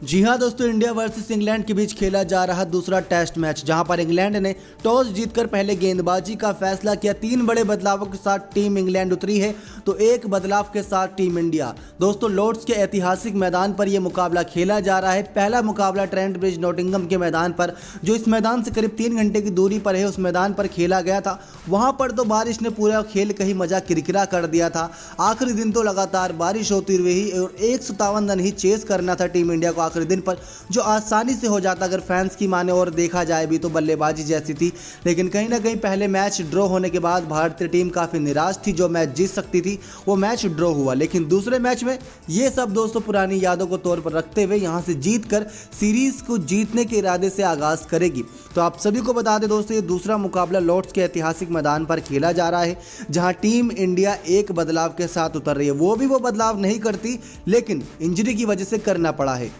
जी हाँ दोस्तों, India versus England के बीच खेला जा रहा दूसरा टेस्ट मैच, जहां पर इंग्लैंड ने टॉस जीतकर पहले गेंदबाजी का फैसला किया। 3 बड़े बदलावों के साथ टीम इंग्लैंड उतरी है, तो एक बदलाव के साथ टीम इंडिया। दोस्तों, लॉर्ड्स के ऐतिहासिक मैदान पर यह मुकाबला खेला जा रहा है। पहला मुकाबला ट्रेंट ब्रिज नॉटिंघम के मैदान पर, जो इस मैदान से करीब 3 घंटे की दूरी पर है, उस मैदान पर खेला गया था। वहां पर तो बारिश ने पूरा खेल का ही मजा किरकिरा कर दिया था। आखिरी दिन तो लगातार बारिश होती रही और 157 रन ही चेस करना था टीम इंडिया को आखिरी दिन पर, जो आसानी से हो जाता अगर फैंस की माने। और देखा जाए भी तो बल्लेबाजी जैसी थी, लेकिन कहीं ना कहीं पहले मैच ड्रॉ होने के बाद भारतीय टीम काफ़ी निराश थी। जो मैच जीत सकती थी वो मैच ड्रॉ हुआ, लेकिन दूसरे मैच में ये सब दोस्तों पुरानी यादों को तौर पर रखते हुए यहाँ से जीत कर सीरीज को जीतने के इरादे से आगाज़ करेगी। तो आप सभी को बता दें दोस्तों, ये दूसरा मुकाबला लॉर्ड्स के ऐतिहासिक मैदान पर खेला जा रहा है, जहाँ टीम इंडिया एक बदलाव के साथ उतर रही है। वो भी वो बदलाव नहीं करती, लेकिन इंजरी की वजह से करना पड़ा है।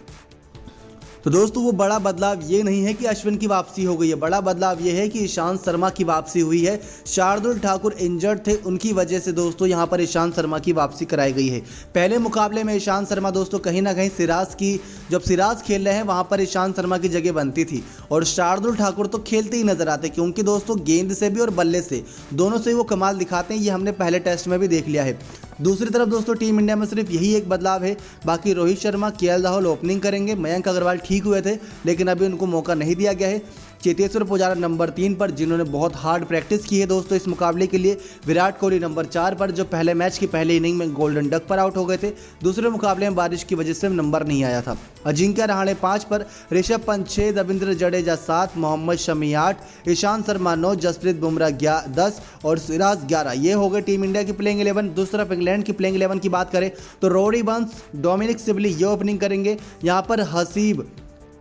तो दोस्तों, वो बड़ा बदलाव ये नहीं है कि अश्विन की वापसी हो गई है, बड़ा बदलाव ये है कि ईशांत शर्मा की वापसी हुई है। शार्दुल ठाकुर इंजर्ड थे, उनकी वजह से दोस्तों यहाँ पर ईशांत शर्मा की वापसी कराई गई है। पहले मुकाबले में ईशांत शर्मा दोस्तों कहीं ना कहीं जब सिराज खेल रहे हैं वहाँ पर ईशांत शर्मा की जगह बनती थी, और शार्दुल ठाकुर तो खेलते ही नजर आते, क्योंकि दोस्तों गेंद से भी और बल्ले से दोनों से वो कमाल दिखाते हैं। ये हमने पहले टेस्ट में भी देख लिया है। दूसरी तरफ दोस्तों टीम इंडिया में सिर्फ यही एक बदलाव है, बाकी रोहित शर्मा, केएल राहुल ओपनिंग करेंगे। मयंक अग्रवाल ठीक हुए थे, लेकिन अभी उनको मौका नहीं दिया गया है। चेतेश्वर पुजारा नंबर 3 पर, जिन्होंने बहुत हार्ड प्रैक्टिस की है दोस्तों इस मुकाबले के लिए। विराट कोहली नंबर 4 पर, जो पहले मैच की पहले इनिंग में गोल्डन डक पर आउट हो गए थे। दूसरे मुकाबले में बारिश की वजह से नंबर नहीं आया था। अजिंक्य रहाणे 5 पर, ऋषभ पंत 6, रविंद्र जडेजा 7, मोहम्मद शमी 8, ईशांत शर्मा 9, जसप्रीत बुमराह 10 और सिराज 11। ये हो गए टीम इंडिया की प्लेइंग 11। दूसरी तरफ इंग्लैंड की प्लेइंग 11 की बात करें तो रोरी बंस, डोमिनिक सिबली ये ओपनिंग करेंगे। यहाँ पर हसीब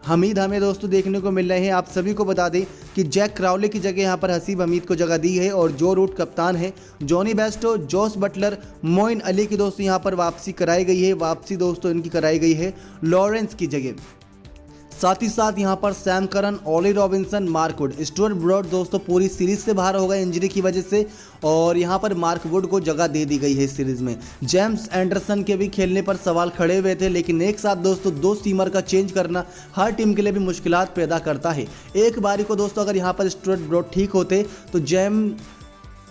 हमीद हमें दोस्तों देखने को मिल रहे हैं। आप सभी को बता दें कि जैक क्राउले की जगह यहाँ पर हसीब हमीद को जगह दी है, और जो रूट कप्तान है Jonny Bairstow, Jos Buttler, Moeen Ali की दोस्तों यहाँ पर वापसी कराई गई है। वापसी दोस्तों इनकी कराई गई है लॉरेंस की जगह। साथ ही साथ यहाँ पर Sam Curran, Ollie Robinson, Mark Wood, Stuart Broad दोस्तों पूरी सीरीज से बाहर हो गए इंजरी की वजह से, और यहाँ पर मार्क वुड को जगह दे दी गई है इस सीरीज में। जेम्स एंडरसन के भी खेलने पर सवाल खड़े हुए थे, लेकिन एक साथ दोस्तों 2 सीमर का चेंज करना हर टीम के लिए भी मुश्किलात पैदा करता है। एक बारी को दोस्तों अगर यहाँ पर स्टुअर्ट ब्रॉड ठीक होते तो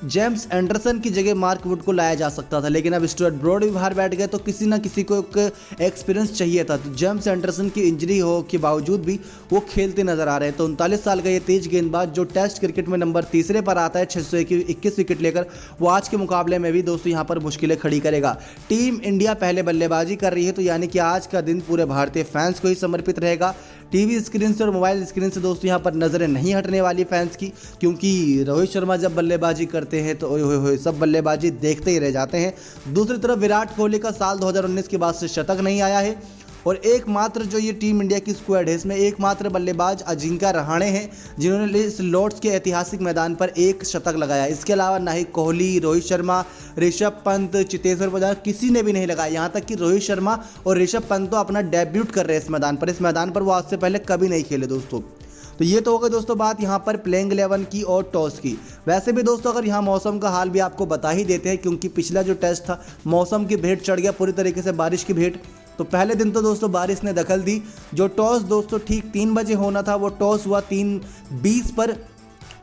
जेम्स एंडरसन की जगह मार्क वुड को लाया जा सकता था, लेकिन अब स्टुअर्ट ब्रॉड भी बाहर बैठ गए, तो किसी ना किसी को एक एक्सपीरियंस चाहिए था। तो जेम्स एंडरसन की इंजरी हो के बावजूद भी वो खेलते नजर आ रहे हैं। तो 39 साल का ये तेज गेंदबाज, जो टेस्ट क्रिकेट में नंबर 3 पर आता है 621 विकेट लेकर, वो आज के मुकाबले में भी दोस्तों यहाँ पर मुश्किलें खड़ी करेगा। टीम इंडिया पहले बल्लेबाजी कर रही है, तो यानी कि आज का दिन पूरे भारतीय फैंस को ही समर्पित रहेगा। टीवी स्क्रीन से और मोबाइल स्क्रीन से दोस्तों यहाँ पर नजरें नहीं हटने वाली फैंस की, क्योंकि रोहित शर्मा जब बल्लेबाजी करते हैं तो ओए होए होए सब बल्लेबाजी देखते ही रह जाते हैं। दूसरी तरफ विराट कोहली का साल 2019 के बाद से शतक नहीं आया है, और एकमात्र जो ये टीम इंडिया की स्क्वाड है इसमें एकमात्र बल्लेबाज अजिंक्य रहाणे हैं, जिन्होंने इस लॉर्ड्स के ऐतिहासिक मैदान पर एक शतक लगाया। इसके अलावा ना ही कोहली, रोहित शर्मा, ऋषभ पंत, चेतेश्वर पुजारा किसी ने भी नहीं लगाया। यहाँ तक कि रोहित शर्मा और ऋषभ पंत तो अपना डेब्यूट कर रहे हैं इस मैदान पर। इस मैदान पर वो आज से पहले कभी नहीं खेले दोस्तों। तो ये तो हो गई दोस्तों बात यहाँ पर प्लेइंग 11 की और टॉस की। वैसे भी दोस्तों अगर यहाँ मौसम का हाल भी आपको बता ही देते हैं, क्योंकि पिछला जो टेस्ट था मौसम की भेंट चढ़ गया पूरी तरीके से, बारिश की भेंट। तो पहले दिन तो दोस्तों बारिश ने दखल दी। जो टॉस दोस्तों ठीक 3 बजे होना था, वो टॉस हुआ 3:20 पर।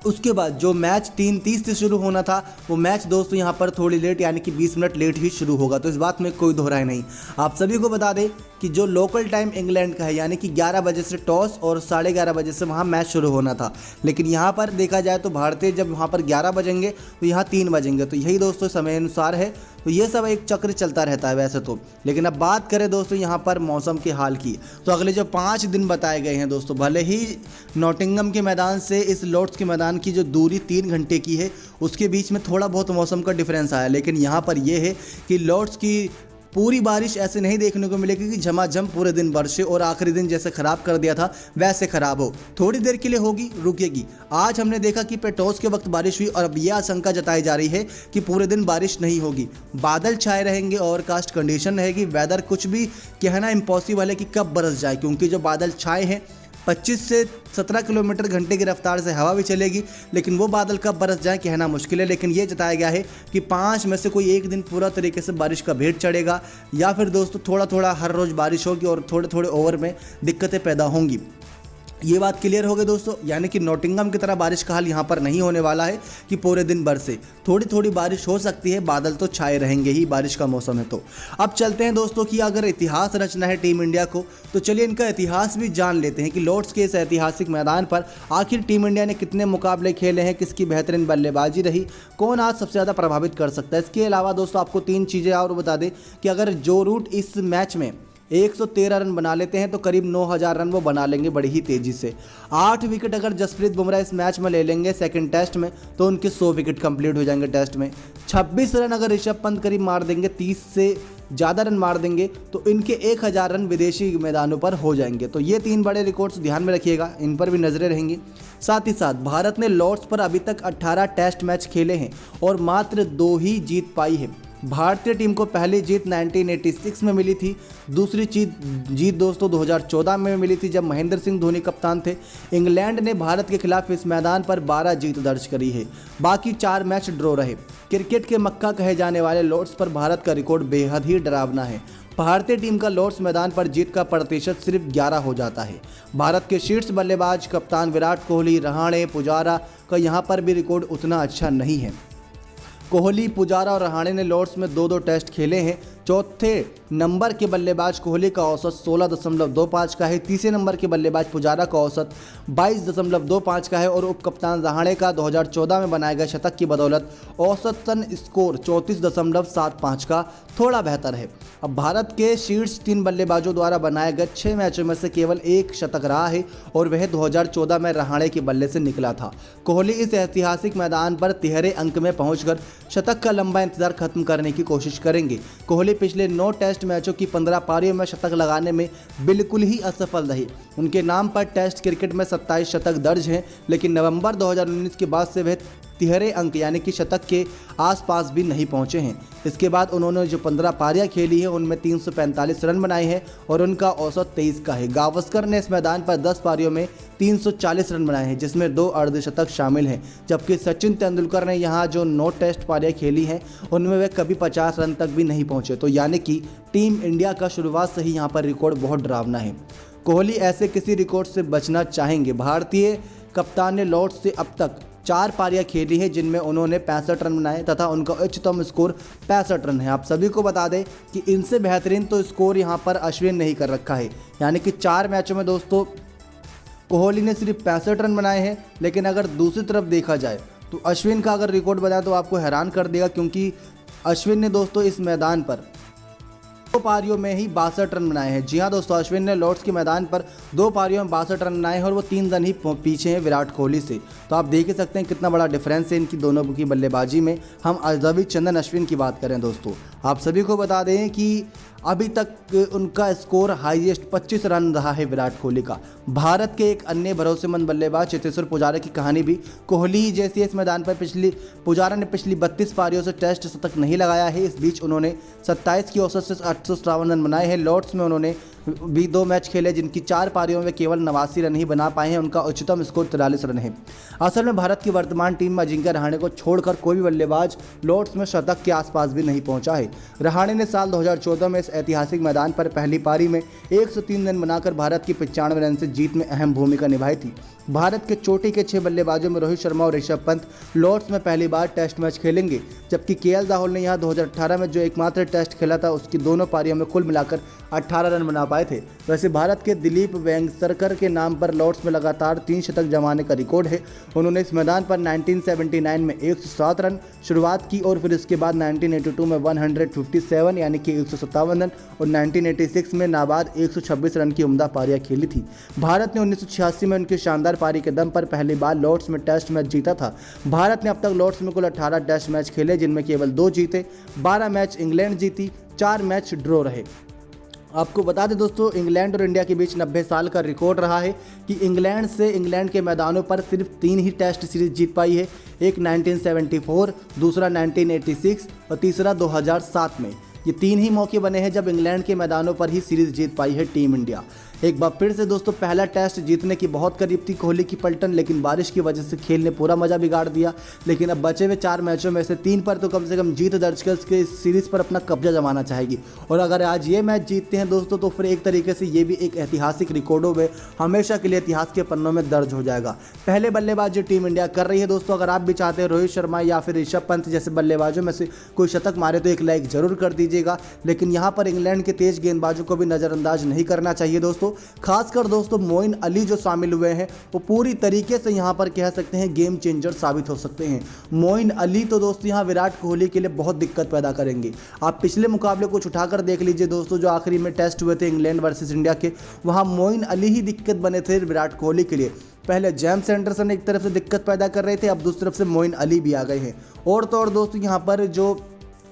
उसके बाद जो मैच 3:30 से शुरू होना था, वो मैच दोस्तों यहाँ पर थोड़ी लेट, यानी कि 20 मिनट लेट ही शुरू होगा। तो इस बात में कोई दोहराई नहीं। आप सभी को बता दें कि जो लोकल टाइम इंग्लैंड का है, यानी कि 11 बजे से टॉस और 11:30 बजे से वहाँ मैच शुरू होना था, लेकिन यहाँ पर देखा जाए तो भारतीय जब वहाँ पर 11 बजेंगे तो यहाँ 3 बजेंगे। तो यही दोस्तों समय अनुसार है। तो ये सब एक चक्र चलता रहता है वैसे तो। लेकिन अब बात करें दोस्तों यहाँ पर मौसम के हाल की, तो अगले जो 5 दिन बताए गए हैं दोस्तों, भले ही नॉटिंघम के मैदान से इस लॉर्ड्स के मैदान की जो दूरी 3 घंटे की है, उसके बीच में थोड़ा बहुत मौसम का डिफरेंस आया, लेकिन यहाँ पर यह है कि लॉर्ड्स की पूरी बारिश ऐसे नहीं देखने को मिलेगी कि झमाझम पूरे दिन बरसे और आखिरी दिन जैसे ख़राब कर दिया था वैसे ख़राब हो। थोड़ी देर के लिए होगी, रुकेगी। आज हमने देखा कि टॉस के वक्त बारिश हुई, और अब यह आशंका जताई जा रही है कि पूरे दिन बारिश नहीं होगी, बादल छाए रहेंगे, ओवरकास्ट कंडीशन रहेगी। वेदर कुछ भी कहना इम्पॉसिबल है कि कब बरस जाए, क्योंकि जो बादल छाए हैं 25 से 17 किलोमीटर घंटे की रफ्तार से हवा भी चलेगी, लेकिन वो बादल कब बरस जाए कहना मुश्किल है। लेकिन ये जताया गया है कि 5 में से कोई एक दिन पूरा तरीके से बारिश का भेद चढ़ेगा, या फिर दोस्तों थोड़ा थोड़ा हर रोज़ बारिश होगी और थोड़े थोड़े ओवर में दिक्कतें पैदा होंगी। ये बात क्लियर हो गई दोस्तों, यानी कि नॉटिंघम की तरह बारिश का हाल यहाँ पर नहीं होने वाला है कि पूरे दिन बरसे। थोड़ी थोड़ी बारिश हो सकती है, बादल तो छाए रहेंगे ही, बारिश का मौसम है। तो अब चलते हैं दोस्तों कि अगर इतिहास रचना है टीम इंडिया को तो चलिए इनका इतिहास भी जान लेते हैं कि लॉर्ड्स के इस ऐतिहासिक मैदान पर आखिर टीम इंडिया ने कितने मुकाबले खेले हैं, किसकी बेहतरीन बल्लेबाजी रही, कौन आज सबसे ज़्यादा प्रभावित कर सकता है। इसके अलावा दोस्तों आपको 3 चीज़ें और बता दें कि अगर जो रूट इस मैच में 113 रन बना लेते हैं तो करीब 9000 रन वो बना लेंगे बड़ी ही तेज़ी से। 8 विकेट अगर जसप्रीत बुमराह इस मैच में ले लेंगे सेकंड टेस्ट में तो उनके 100 विकेट कंप्लीट हो जाएंगे टेस्ट में। 26 रन अगर ऋषभ पंत करीब मार देंगे, 30 से ज़्यादा रन मार देंगे तो इनके 1000 रन विदेशी मैदानों पर हो जाएंगे। तो ये 3 बड़े रिकॉर्ड्स ध्यान में रखिएगा, इन पर भी नजरें रहेंगी। साथ ही साथ भारत ने लॉर्ड्स पर अभी तक 18 टेस्ट मैच खेले हैं और मात्र 2 ही जीत पाई है। भारतीय टीम को पहली जीत 1986 में मिली थी, दूसरी जीत दोस्तों 2014 में मिली थी जब महेंद्र सिंह धोनी कप्तान थे। इंग्लैंड ने भारत के खिलाफ इस मैदान पर 12 जीत दर्ज करी है, बाकी 4 मैच ड्रॉ रहे। क्रिकेट के मक्का कहे जाने वाले लॉर्ड्स पर भारत का रिकॉर्ड बेहद ही डरावना है। भारतीय टीम का लॉर्ड्स मैदान पर जीत का प्रतिशत सिर्फ 11 हो जाता है। भारत के शीर्ष बल्लेबाज कप्तान विराट कोहली, रहाणे, पुजारा का यहाँ पर भी रिकॉर्ड उतना अच्छा नहीं है। कोहली, पुजारा और रहाणे ने लॉर्ड्स में 2-2 टेस्ट खेले हैं। चौथे नंबर के बल्लेबाज कोहली का औसत 16.25 का है, तीसरे नंबर के बल्लेबाज पुजारा का औसत 22.25 का है और उप कप्तान रहाणे का 2014 में बनाए गए शतक की बदौलत औसतन स्कोर 34.75 का थोड़ा बेहतर है। अब भारत के शीर्ष 3 बल्लेबाजों द्वारा बनाए गए 6 मैचों में से केवल 1 शतक रहा है और वह 2014 में रहाणे के बल्ले से निकला था। कोहली इस ऐतिहासिक मैदान पर 13 अंक में पहुंचकर शतक का लंबा इंतजार खत्म करने की कोशिश करेंगे। कोहली पिछले 9 टेस्ट मैचों की 15 पारियों में शतक लगाने में बिल्कुल ही असफल रहे। उनके नाम पर टेस्ट क्रिकेट में 27 शतक दर्ज हैं, लेकिन नवंबर 2019 के बाद से वह 13 अंक यानी कि शतक के आसपास भी नहीं पहुंचे हैं। इसके बाद उन्होंने जो 15 पारियां खेली हैं उनमें 345 रन बनाए हैं और उनका औसत 23 का है। गावस्कर ने इस मैदान पर 10 पारियों में 340 रन बनाए हैं जिसमें 2 अर्धशतक शामिल हैं, जबकि सचिन तेंदुलकर ने यहाँ जो 9 टेस्ट पारियां खेली हैं उनमें वे कभी 50 रन तक भी नहीं पहुँचे। तो यानी कि टीम इंडिया का शुरुआत से ही यहाँ पर रिकॉर्ड बहुत डरावना है। कोहली ऐसे किसी रिकॉर्ड से बचना चाहेंगे। भारतीय कप्तान ने लॉर्ड्स से अब तक 4 पारियां खेली है जिनमें उन्होंने 65 रन बनाए तथा उनका उच्चतम स्कोर 65 रन है। आप सभी को बता दें कि इनसे बेहतरीन तो स्कोर यहां पर अश्विन ने ही कर रखा है, यानी कि 4 मैचों में दोस्तों कोहली ने सिर्फ 65 रन बनाए हैं। लेकिन अगर दूसरी तरफ देखा जाए तो अश्विन का अगर रिकॉर्ड बताया तो आपको हैरान कर देगा, क्योंकि अश्विन ने दोस्तों इस मैदान पर 2 पारियों में ही 62 रन बनाए हैं। जी हाँ दोस्तों, अश्विन ने लॉर्ड्स के मैदान पर 2 पारियों में 62 रन बनाए हैं और वो 3 रन ही पीछे हैं विराट कोहली से। तो आप देख ही सकते हैं कितना बड़ा डिफरेंस है इनकी दोनों की बल्लेबाजी में। हम रविचंद्रन अश्विन की बात करें दोस्तों, आप सभी को बता दें कि अभी तक उनका स्कोर हाईएस्ट 25 रन रहा है विराट कोहली का। भारत के एक अन्य भरोसेमंद बल्लेबाज चेतेश्वर पुजारा की कहानी भी कोहली जैसी इस मैदान पर पुजारा ने पिछली 32 पारियों से टेस्ट शतक नहीं लगाया है। इस बीच उन्होंने 27 की औसत से 857 रन बनाए हैं। लॉर्ड्स में उन्होंने भी 2 मैच खेले जिनकी 4 पारियों में केवल 89 रन ही बना पाए हैं। उनका उच्चतम स्कोर 43 रन है। असल में भारत की वर्तमान टीम में अजिंक्य रहाणे को छोड़कर कोई भी बल्लेबाज लॉर्ड्स में शतक के आसपास भी नहीं पहुंचा है। रहाणे ने साल 2014 में इस ऐतिहासिक मैदान पर पहली पारी में 103 रन बनाकर भारत की 95 रन से जीत में अहम भूमिका निभाई थी। भारत के चोटी के 6 बल्लेबाजों में रोहित शर्मा और ऋषभ पंत लॉर्ड्स में पहली बार टेस्ट मैच खेलेंगे, जबकि केएल राहुल ने यहां 2018 में जो एकमात्र टेस्ट खेला था उसकी दोनों पारियों में कुल मिलाकर 18 रन बना पाए थे। वैसे भारत के दिलीप वेंगसरकर के नाम पर लॉर्ड्स में लगातार 3 शतक जमाने का रिकॉर्ड है। उन्होंने इस मैदान पर 1979 में 107 रन शुरुआत की और फिर इसके बाद 1982 में 157 यानी कि 157 रन और 1986 में नाबाद 126 रन की उम्दा पारियां खेली थी। भारत ने 1986 में उनकी शानदार पारी के दम पर पहली बार लॉर्ड्स में टेस्ट मैच जीता था। भारत ने अब तक लॉर्ड्स में कुल 18 टेस्ट मैच खेले जिनमें केवल 2 जीते, 12 मैच इंग्लैंड जीती, 4 मैच ड्रॉ रहे। आपको बता दें दोस्तों, इंग्लैंड और इंडिया के बीच 90 साल का रिकॉर्ड रहा है कि इंग्लैंड के मैदानों पर सिर्फ 3 ही टेस्ट सीरीज जीत पाई है। एक 1974, दूसरा 1986 और तीसरा 2007 में। ये 3 ही मौके बने हैं जब इंग्लैंड के मैदानों पर ही सीरीज जीत पाई है टीम इंडिया। एक बार फिर से दोस्तों पहला टेस्ट जीतने की बहुत करीब थी कोहली की पलटन, लेकिन बारिश की वजह से खेल ने पूरा मजा बिगाड़ दिया। लेकिन अब बचे हुए 4 मैचों में से 3 पर तो कम से कम जीत दर्ज कर इसके सीरीज़ पर अपना कब्जा जमाना चाहेगी। और अगर आज ये मैच जीतते हैं दोस्तों तो फिर एक तरीके से ये भी एक ऐतिहासिक रिकॉर्डों में हमेशा के लिए इतिहास के पन्नों में दर्ज हो जाएगा। पहले बल्लेबाज जो टीम इंडिया कर रही है दोस्तों, अगर आप भी चाहते हैं रोहित शर्मा या फिर ऋषभ पंत जैसे बल्लेबाजों में से कोई शतक मारे तो एक लाइक जरूर कर दीजिएगा। लेकिन यहाँ पर इंग्लैंड के तेज गेंदबाजों को भी नज़रअंदाज नहीं करना चाहिए दोस्तों। खासकर दोस्तों मोइन अली जो शामिल हुए हैं वो पूरी तरीके से यहाँ पर कह सकते हैं गेम चेंजर साबित हो सकते हैं। मोइन अली तो दोस्तों यहाँ विराट कोहली के लिए बहुत दिक्कत पैदा करेंगे। आप पिछले मुकाबले कुछ उठाकर देख लीजिए दोस्तों, जो आखिरी में टेस्ट हुए थे इंग्लैंड वर्सेस इंडिया के, वहाँ मोइन अली ही दिक्कत बने थे विराट कोहली के लिए। पहले जेम्स एंडरसन एक तरफ से दिक्कत पैदा कर रहे थे, अब दूसरी तरफ से मोइन अली भी आ गए हैं। और तो और दोस्तों यहाँ पर जो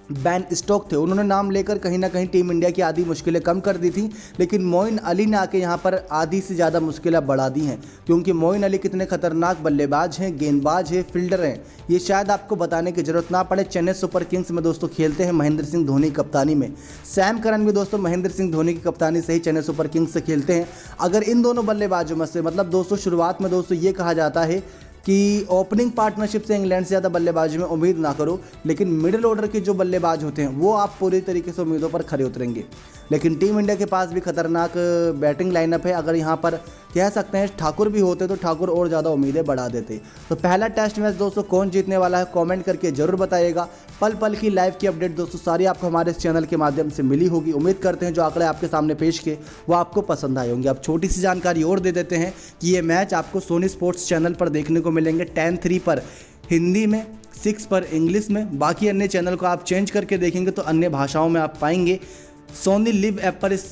बैन स्टोक थे उन्होंने नाम लेकर कहीं ना कहीं टीम इंडिया की आधी मुश्किलें कम कर दी थी, लेकिन मोइन अली ने आके यहाँ पर आधी से ज़्यादा मुश्किलें बढ़ा दी हैं। क्योंकि मोइन अली कितने खतरनाक बल्लेबाज हैं, गेंदबाज हैं, फील्डर हैं, ये शायद आपको बताने की जरूरत ना पड़े। चेन्नई सुपर किंग्स में दोस्तों खेलते हैं महेंद्र सिंह धोनी की कप्तानी में। सैम करन भी दोस्तों महेंद्र सिंह धोनी की कप्तानी से ही चेन्नई सुपर किंग्स से खेलते हैं। अगर इन दोनों बल्लेबाजों में से मतलब दोस्तों शुरुआत में दोस्तों ये कहा जाता है कि ओपनिंग पार्टनरशिप से इंग्लैंड से ज़्यादा बल्लेबाजी में उम्मीद ना करो, लेकिन मिडिल ऑर्डर के जो बल्लेबाज होते हैं वो आप पूरी तरीके से उम्मीदों पर खरे उतरेंगे। लेकिन टीम इंडिया के पास भी खतरनाक बैटिंग लाइनअप है। अगर यहाँ पर कह सकते हैं ठाकुर भी होते तो ठाकुर और ज़्यादा उम्मीदें बढ़ा देते। तो पहला टेस्ट मैच दोस्तों कौन जीतने वाला है कमेंट करके ज़रूर बताइएगा। पल पल की लाइव की अपडेट दोस्तों सारी आपको हमारे इस चैनल के माध्यम से मिली होगी। उम्मीद करते हैं जो आंकड़े आपके सामने पेश किए वो आपको पसंद आए होंगे। अब छोटी सी जानकारी और दे देते हैं कि ये मैच आपको सोनी स्पोर्ट्स चैनल पर देखने को मिलेंगे 10:03 पर हिंदी में, 6 पर इंग्लिश में। बाकी अन्य चैनल को आप चेंज करके देखेंगे तो अन्य भाषाओं में आप पाएंगे। सोनी लिव ऐप पर इस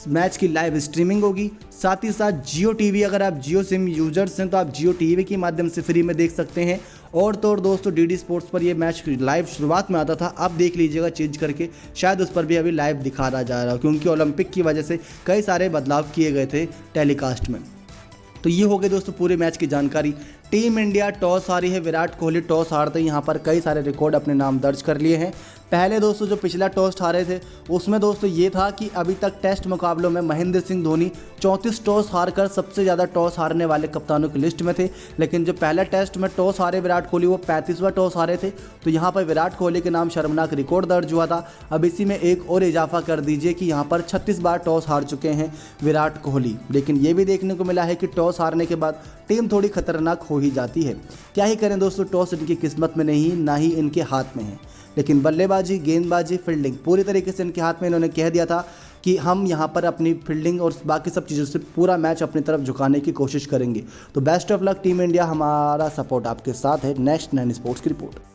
मैच की लाइव स्ट्रीमिंग होगी। साथ ही साथ जियो टीवी, अगर आप जियो सिम यूजर्स हैं तो आप जियो टीवी के माध्यम से फ्री में देख सकते हैं। और तो और दोस्तों डीडी स्पोर्ट्स पर ये मैच लाइव शुरुआत में आता था, अब देख लीजिएगा चेंज करके, शायद उस पर भी अभी लाइव दिखा रहा जा रहा है, क्योंकि ओलंपिक की वजह से कई सारे बदलाव किए गए थे टेलीकास्ट में। तो ये हो गई दोस्तों पूरे मैच की जानकारी। टीम इंडिया टॉस हारी है, विराट कोहली टॉस हारते यहाँ पर कई सारे रिकॉर्ड अपने नाम दर्ज कर लिए हैं। पहले दोस्तों जो पिछला टॉस हारे थे उसमें दोस्तों ये था कि अभी तक टेस्ट मुकाबलों में महेंद्र सिंह धोनी 34 टॉस हारकर सबसे ज़्यादा टॉस हारने वाले कप्तानों की लिस्ट में थे। लेकिन जो पहला टेस्ट में टॉस हारे विराट कोहली वो 35वां टॉस हारे थे। तो यहाँ पर विराट कोहली के नाम शर्मनाक रिकॉर्ड दर्ज हुआ था। अब इसी में एक और इजाफा कर दीजिए कि यहाँ पर 36 बार टॉस हार चुके हैं विराट कोहली। लेकिन ये भी देखने को मिला है कि टॉस हारने के बाद टीम थोड़ी खतरनाक हो ही जाती है। क्या ही करें दोस्तों, टॉस इनकी किस्मत में नहीं, ना ही इनके हाथ में है। लेकिन बल्लेबाजी, गेंदबाजी, फील्डिंग पूरी तरीके से इनके हाथ में। इन्होंने कह दिया था कि हम यहाँ पर अपनी फील्डिंग और बाकी सब चीज़ों से पूरा मैच अपनी तरफ झुकाने की कोशिश करेंगे। तो best of luck team India, हमारा सपोर्ट आपके साथ है। नेक्स्ट 9 स्पोर्ट्स की रिपोर्ट।